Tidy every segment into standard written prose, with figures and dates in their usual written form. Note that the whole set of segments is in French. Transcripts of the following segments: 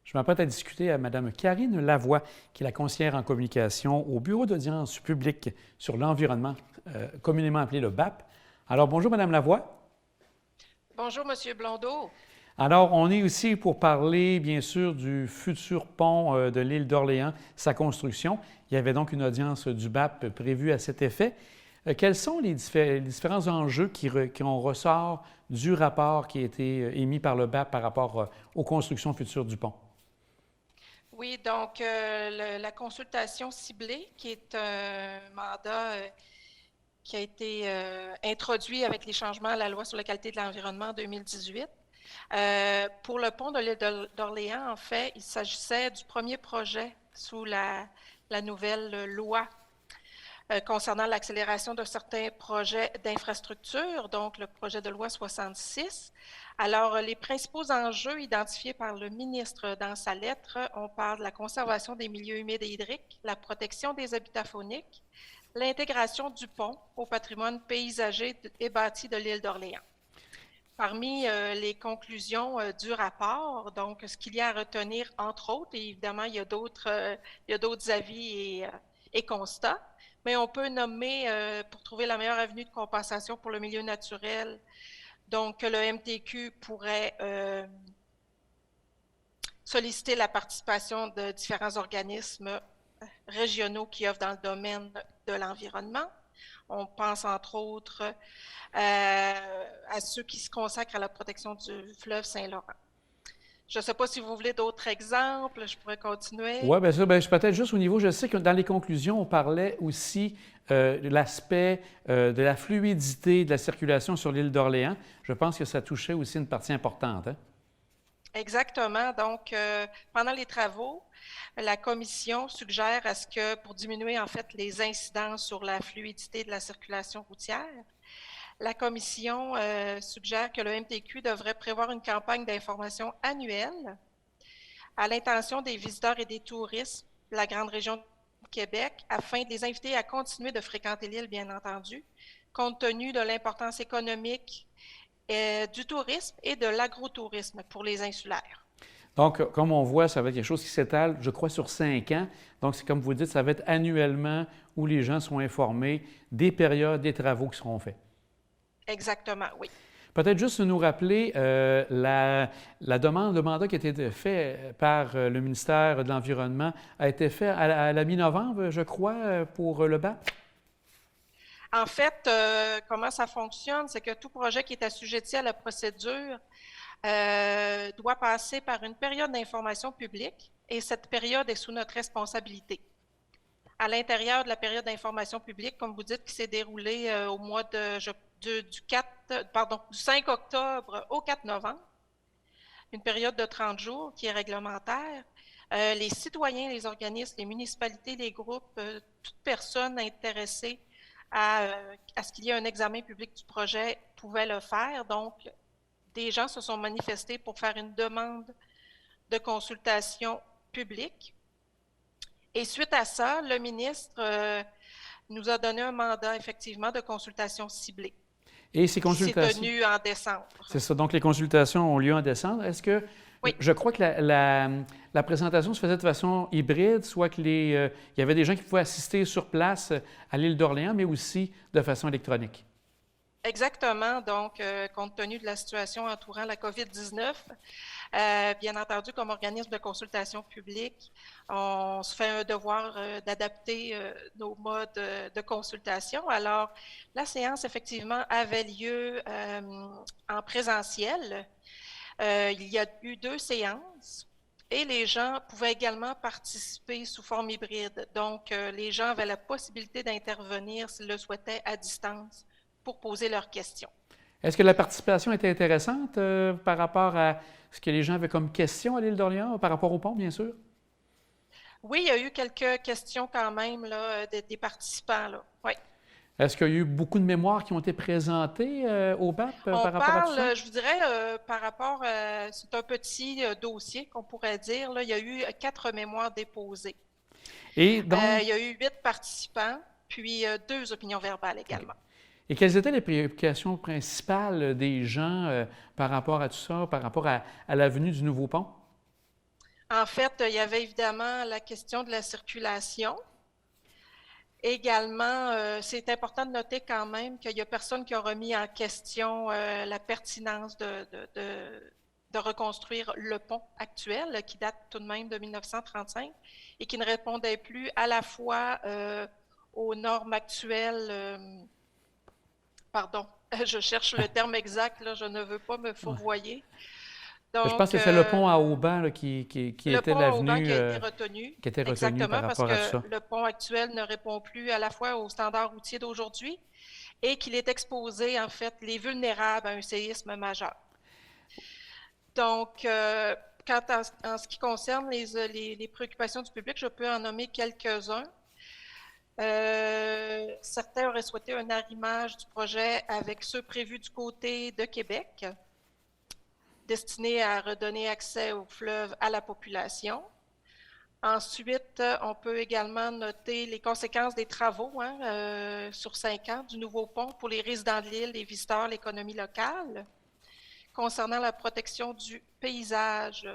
Je m'apprête à discuter à Mme Karine Lavoie, qui est la conseillère en communication au Bureau d'audience publique sur l'environnement, communément appelé le BAP. Alors, bonjour, Mme Lavoie. Bonjour, Monsieur Blondeau. Alors, on est ici pour parler, bien sûr, du futur pont de l'île d'Orléans, sa construction. Il y avait donc une audience du BAP prévue à cet effet. Quels sont les différents enjeux qui en ressortent du rapport qui a été émis par le BAP par rapport aux constructions futures du pont? Oui, donc la consultation ciblée, qui est un mandat qui a été introduit avec les changements à la loi sur la qualité de l'environnement en 2018. Pour le pont de l'île d'Orléans, en fait, il s'agissait du premier projet sous la nouvelle loi concernant l'accélération de certains projets d'infrastructure, donc le projet de loi 66. Alors, les principaux enjeux identifiés par le ministre dans sa lettre, on parle de la conservation des milieux humides et hydriques, la protection des habitats fauniques, l'intégration du pont au patrimoine paysager et bâti de l'île d'Orléans. Parmi les conclusions du rapport, donc ce qu'il y a à retenir, entre autres, et évidemment, il y a d'autres avis et constats, mais on peut nommer, pour trouver la meilleure avenue de compensation pour le milieu naturel, donc le MTQ pourrait solliciter la participation de différents organismes régionaux qui œuvrent dans le domaine de l'environnement. On pense entre autres à ceux qui se consacrent à la protection du fleuve Saint-Laurent. Je ne sais pas si vous voulez d'autres exemples, je pourrais continuer. Oui, bien sûr. Peut-être juste au niveau, je sais que dans les conclusions, on parlait aussi de l'aspect de la fluidité de la circulation sur l'île d'Orléans. Je pense que ça touchait aussi une partie importante. Hein? Exactement. Donc, pendant les travaux, la commission suggère à ce que, pour diminuer en fait les incidences sur la fluidité de la circulation routière, la commission suggère que le MTQ devrait prévoir une campagne d'information annuelle à l'intention des visiteurs et des touristes de la grande région de Québec afin de les inviter à continuer de fréquenter l'île, bien entendu, compte tenu de l'importance économique du tourisme et de l'agrotourisme pour les insulaires. Donc, comme on voit, ça va être quelque chose qui s'étale, je crois, sur 5 ans. Donc, c'est comme vous dites, ça va être annuellement où les gens sont informés des périodes, des travaux qui seront faits. Exactement, oui. Peut-être juste nous rappeler la demande, le mandat qui a été fait par le ministère de l'Environnement a été fait à la mi-novembre, je crois, pour le BAP? En fait, comment ça fonctionne, c'est que tout projet qui est assujetti à la procédure doit passer par une période d'information publique et cette période est sous notre responsabilité. À l'intérieur de la période d'information publique, comme vous dites, qui s'est déroulée au mois du 5 octobre au 4 novembre, une période de 30 jours qui est réglementaire, les citoyens, les organismes, les municipalités, les groupes, toute personne intéressée à ce qu'il y ait un examen public du projet pouvait le faire. Donc, des gens se sont manifestés pour faire une demande de consultation publique. Et suite à ça, le ministre nous a donné un mandat, effectivement, de consultation ciblée. Et ces consultations... qui s'est tenu en décembre. C'est ça. Donc, les consultations ont lieu en décembre. Est-ce que... Oui. Je crois que la présentation se faisait de façon hybride, soit qu'il il y avait des gens qui pouvaient assister sur place à l'île d'Orléans, mais aussi de façon électronique. Exactement. Donc, compte tenu de la situation entourant la COVID-19, bien entendu, comme organisme de consultation publique, on se fait un devoir d'adapter nos modes de consultation. Alors, la séance, effectivement, avait lieu en présentiel. Il y a eu 2 séances et les gens pouvaient également participer sous forme hybride. Donc, les gens avaient la possibilité d'intervenir s'ils le souhaitaient à distance pour poser leurs questions. Est-ce que la participation était intéressante par rapport à ce que les gens avaient comme questions à l'île d'Orléans, par rapport au pont, bien sûr? Oui, il y a eu quelques questions quand même là, des participants. Là. Oui. Est-ce qu'il y a eu beaucoup de mémoires qui ont été présentées au BAP On par rapport à tout ça? parle, je vous dirais, par rapport à... C'est un petit dossier qu'on pourrait dire. Là, il y a eu 4 mémoires déposées. Et donc... il y a eu 8 participants, puis 2 opinions verbales également. Okay. Et quelles étaient les préoccupations principales des gens par rapport à tout ça, par rapport à la venue du nouveau pont? En fait, il y avait évidemment la question de la circulation. Également, c'est important de noter quand même qu'il n'y a personne qui a remis en question la pertinence de reconstruire le pont actuel, qui date tout de même de 1935 et qui ne répondait plus à la fois aux normes actuelles. Pardon, je cherche le terme exact, là, je ne veux pas me Ouais. fourvoyer. Je pense Donc, que c'est le pont à Auban là, qui le était pont à Auban l'avenue qui a été retenu, qui était retenue par exactement, parce rapport à que ça. le pont actuel ne répond plus à la fois aux standards routiers d'aujourd'hui et qu'il est exposé, en fait, les vulnérables à un séisme majeur. Donc, en ce qui concerne les préoccupations du public, je peux en nommer quelques-uns. Certains auraient souhaité un arrimage du projet avec ceux prévus du côté de Québec, destinés à redonner accès au fleuve à la population. Ensuite, on peut également noter les conséquences des travaux sur 5 ans du nouveau pont pour les résidents de l'île, les visiteurs, l'économie locale. Concernant la protection du paysage,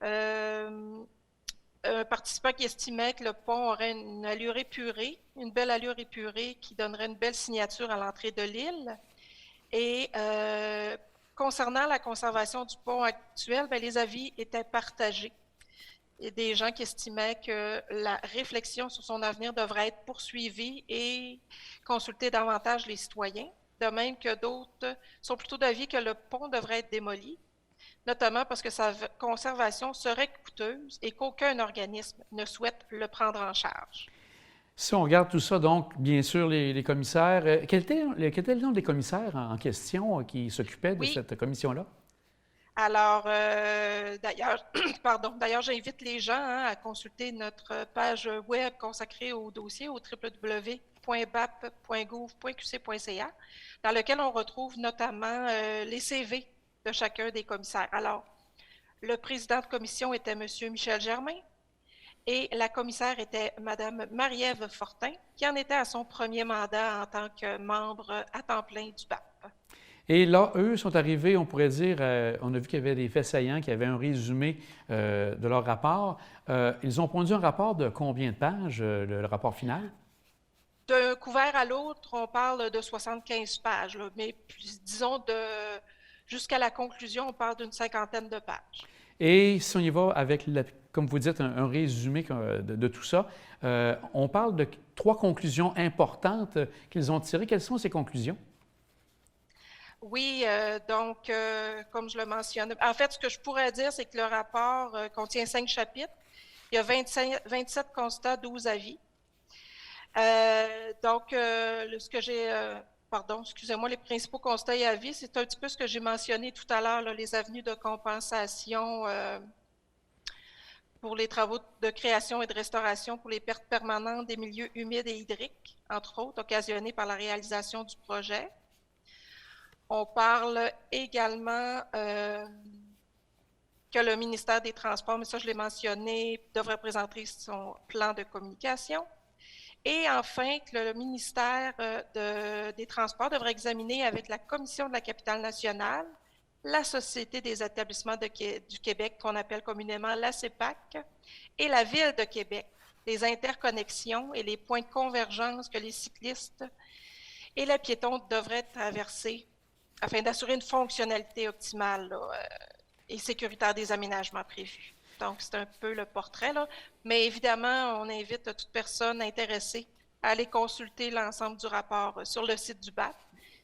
un participant qui estimait que le pont aurait une allure épurée, une belle allure épurée qui donnerait une belle signature à l'entrée de l'île. Et concernant la conservation du pont actuel, bien, les avis étaient partagés. Il y a des gens qui estimaient que la réflexion sur son avenir devrait être poursuivie et consulter davantage les citoyens, de même que d'autres sont plutôt d'avis que le pont devrait être démoli, notamment parce que sa conservation serait coûteuse et qu'aucun organisme ne souhaite le prendre en charge. Si on regarde tout ça, donc, bien sûr, les commissaires, quel était le nombre des commissaires en question qui s'occupaient de Oui, cette commission-là? alors, d'ailleurs, j'invite les gens à consulter notre page web consacrée au dossier au www.bap.gouv.qc.ca, dans lequel on retrouve notamment les CV de chacun des commissaires. Alors, le président de commission était M. Michel Germain et la commissaire était Mme Marie-Ève Fortin, qui en était à son premier mandat en tant que membre à temps plein du BAP. Et là, eux sont arrivés, on pourrait dire, on a vu qu'il y avait des faits saillants, qu'il y avait un résumé de leur rapport. Ils ont pondu un rapport de combien de pages, le rapport final? D'un couvert à l'autre, on parle de 75 pages, là, mais disons jusqu'à la conclusion, on parle d'une cinquantaine de pages. Et si on y va avec, comme vous dites, un résumé de tout ça, on parle de 3 conclusions importantes qu'ils ont tirées. Quelles sont ces conclusions? Oui, donc, comme je le mentionne, en fait, ce que je pourrais dire, c'est que le rapport contient 5 chapitres. Il y a 27 constats, 12 avis. Donc, ce que j'ai, pardon, excusez-moi, les principaux constats et avis, c'est un petit peu ce que j'ai mentionné tout à l'heure, les avenues de compensation pour les travaux de création et de restauration pour les pertes permanentes des milieux humides et hydriques, entre autres, occasionnées par la réalisation du projet. On parle également que le ministère des Transports, mais ça je l'ai mentionné, devrait présenter son plan de communication. Et enfin, que le ministère des Transports devrait examiner avec la Commission de la capitale nationale, la Société des établissements du Québec, qu'on appelle communément la CEPAC, et la Ville de Québec, les interconnexions et les points de convergence que les cyclistes et les piétons devraient traverser afin d'assurer une fonctionnalité optimale et sécuritaire des aménagements prévus. Donc, c'est un peu le portrait, là. Mais évidemment, on invite toute personne intéressée à aller consulter l'ensemble du rapport sur le site du BAP.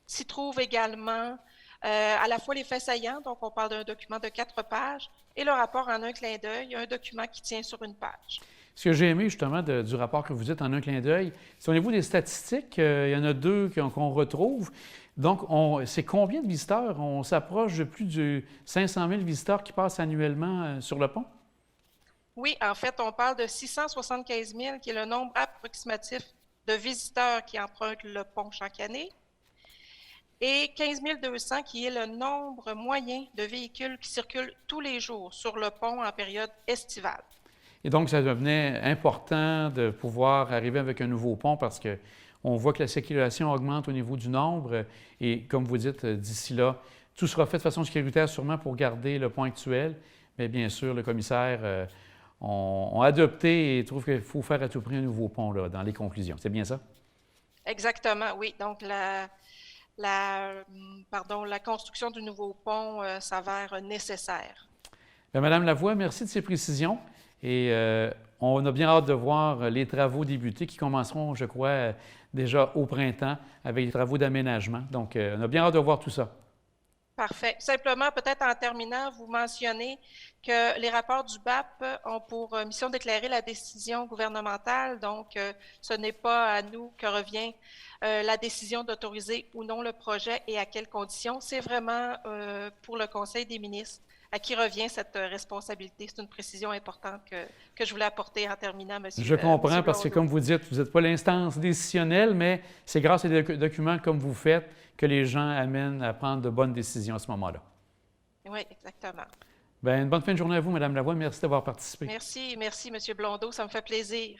S'y trouve également à la fois les faits saillants, donc on parle d'un document de 4 pages, et le rapport en un clin d'œil, un document qui tient sur une page. Ce que j'ai aimé justement du rapport que vous dites en un clin d'œil, c'est au niveau des statistiques, il y en a 2 qu'on retrouve. Donc, c'est combien de visiteurs? On s'approche de plus de 500 000 visiteurs qui passent annuellement sur le pont? Oui, en fait, on parle de 675 000, qui est le nombre approximatif de visiteurs qui empruntent le pont chaque année, et 15 200, qui est le nombre moyen de véhicules qui circulent tous les jours sur le pont en période estivale. Et donc, ça devenait important de pouvoir arriver avec un nouveau pont parce qu'on voit que la circulation augmente au niveau du nombre et comme vous dites, d'ici là, tout sera fait de façon sécuritaire sûrement pour garder le pont actuel, Mais bien sûr, le commissaire ont adopté et trouve qu'il faut faire à tout prix un nouveau pont là, dans les conclusions. C'est bien ça? Exactement, oui. Donc, la construction du nouveau pont s'avère nécessaire. Bien, Madame Lavoie, merci de ces précisions. Et on a bien hâte de voir les travaux débuter qui commenceront, je crois, déjà au printemps avec les travaux d'aménagement. Donc, on a bien hâte de voir tout ça. Parfait. Simplement, peut-être en terminant, vous mentionnez que les rapports du BAP ont pour mission d'éclairer la décision gouvernementale. Donc, ce n'est pas à nous que revient la décision d'autoriser ou non le projet et à quelles conditions. C'est vraiment pour le Conseil des ministres à qui revient cette responsabilité. C'est une précision importante que je voulais apporter en terminant, Je comprends Monsieur parce que, Blondeau. comme vous dites, vous n'êtes pas l'instance décisionnelle, mais c'est grâce à des documents comme vous faites que les gens amènent à prendre de bonnes décisions à ce moment-là. Oui, exactement. Bien, une bonne fin de journée à vous, Madame Lavoie. Merci d'avoir participé. Merci, merci, Monsieur Blondeau. Ça me fait plaisir.